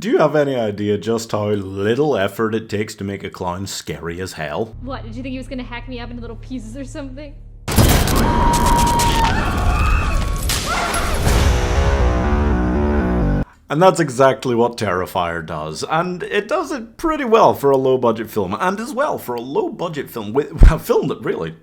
do you have any idea just how little effort it takes to make a clown scary as hell? What, did you think he was gonna hack me up into little pieces or something? And that's exactly what Terrifier does, and it does it pretty well for a low-budget film, and as well for a low-budget film, with a film that really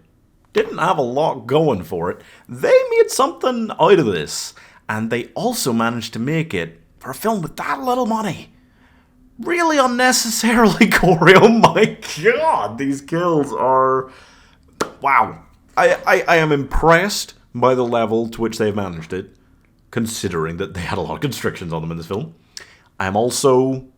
didn't have a lot going for it. They made something out of this, and they also managed to make it for a film with that little money. Really unnecessarily gory. Oh my god, these kills are... wow. I am impressed by the level to which they've managed it, considering that they had a lot of constrictions on them in this film. I'm also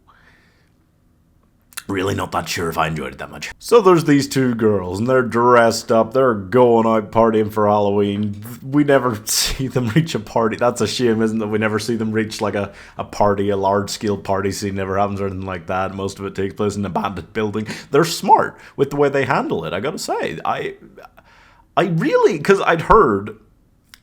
really not that sure if I enjoyed it that much. So there's these two girls, and they're dressed up, they're going out partying for Halloween. We never see them reach a party. That's a shame, isn't it? We never see them reach like a party, a large-scale party scene never happens or anything like that. Most of it takes place in an abandoned building. They're smart with the way they handle it, I gotta say. I really, because I'd heard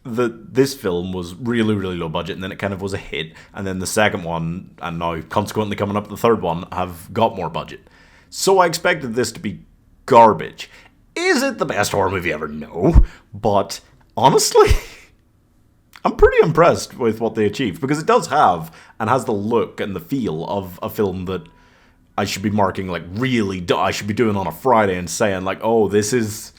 that this film was really, really low budget, and then it kind of was a hit, and then the second one, and now consequently coming up the third one, have got more budget. So I expected this to be garbage. Is it the best horror movie ever? No. But honestly, I'm pretty impressed with what they achieved, because it does have, and has the look and the feel of a film that I should be marking, like, really, I should be doing on a Friday and saying, like, oh, this is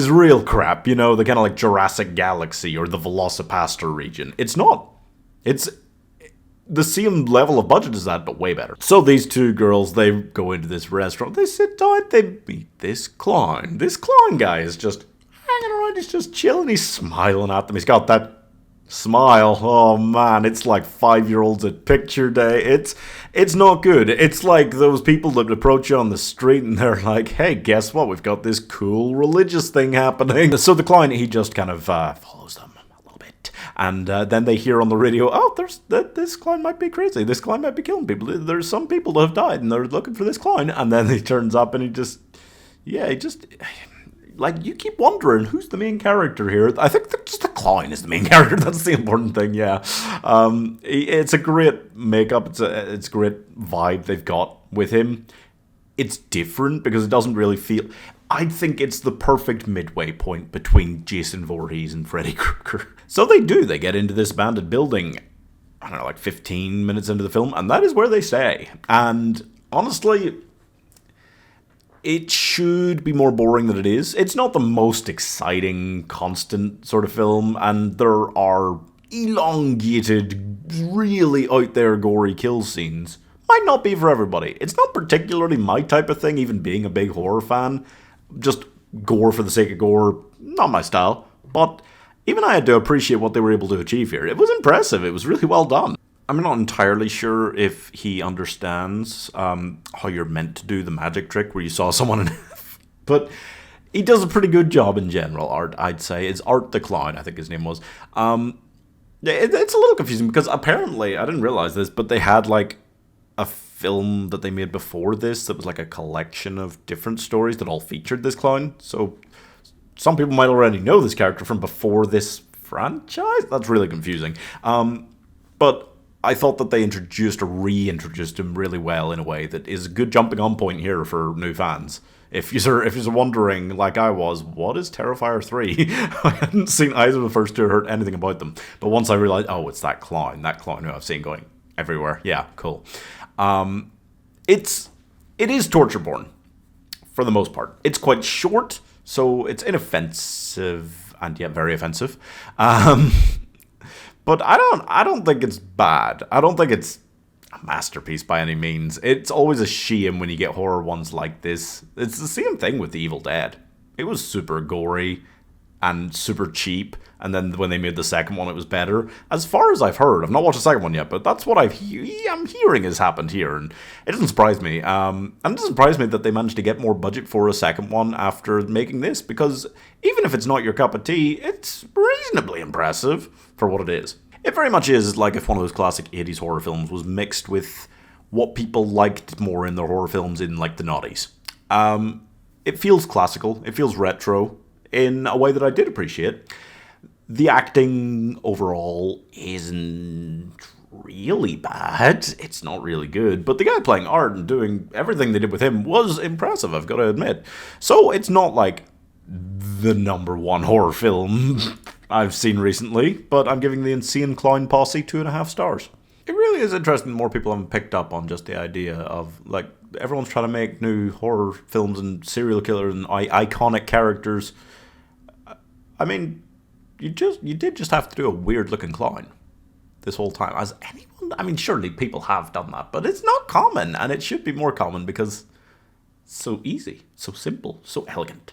real crap, you know, the kind of like Jurassic Galaxy or the Velocipaster region. It's not. It's the same level of budget as that, but way better. So these two girls, they go into this restaurant, they sit down, they meet this clown. This clown guy is just hanging around, he's just chilling, he's smiling at them. He's got that smile. Oh man, it's like 5-year-olds at picture day. It's not good. It's like those people that approach you on the street and they're like, hey, guess what? We've got this cool religious thing happening. So the client, he just kind of follows them a little bit. And then they hear on the radio, oh, this clown might be crazy. This clown might be killing people. There's some people that have died and they're looking for this clown. And then he turns up and he just... like, you keep wondering, who's the main character here? I think just the clown is the main character. That's the important thing, yeah. It's a great makeup. It's a great vibe they've got with him. It's different because it doesn't really feel... I think it's the perfect midway point between Jason Voorhees and Freddy Krueger. So they get into this abandoned building, I don't know, like 15 minutes into the film, and that is where they stay. And honestly... it should be more boring than it is. It's not the most exciting, constant sort of film, and there are elongated, really out there gory kill scenes. Might not be for everybody. It's not particularly my type of thing, even being a big horror fan. Just gore for the sake of gore, not my style. But even I had to appreciate what they were able to achieve here. It was impressive. It was really well done. I'm not entirely sure if he understands how you're meant to do the magic trick where you saw someone in but he does a pretty good job in general. Art, I'd say. It's Art the Clown, I think his name was. It's a little confusing because apparently, I didn't realize this, but they had like a film that they made before this that was like a collection of different stories that all featured this clown. So some people might already know this character from before this franchise. That's really confusing. But I thought that they reintroduced him really well in a way that is a good jumping on point here for new fans. If you're wondering, like I was, what is Terrifier 3? I hadn't seen either of the first two or heard anything about them. But once I realized, oh, it's that clown who I've seen going everywhere. Yeah, cool. It is torture porn, for the most part. It's quite short, so it's inoffensive and yet very offensive. But I don't think it's bad. I don't think it's a masterpiece by any means. It's always a shame when you get horror ones like this. It's the same thing with The Evil Dead. It was super gory and super cheap, and then when they made the second one, it was better. As far as I've heard, I've not watched the second one yet, but that's what I'm hearing has happened here, and it doesn't surprise me. And it doesn't surprise me that they managed to get more budget for a second one after making this, because even if it's not your cup of tea, it's reasonably impressive for what it is. It very much is like if one of those classic 80s horror films was mixed with what people liked more in their horror films in like the noughties. It feels classical, it feels retro, in a way that I did appreciate. The acting overall isn't really bad. It's not really good. But the guy playing Art and doing everything they did with him was impressive, I've got to admit. So it's not like the #1 horror film I've seen recently, but I'm giving the Insane Clown Posse 2.5 stars. It really is interesting more people haven't picked up on just the idea of, like, everyone's trying to make new horror films and serial killers and iconic characters. I mean, you did just have to do a weird looking clown this whole time. As anyone, I mean, surely people have done that, but it's not common, and it should be more common because it's so easy, so simple, so elegant.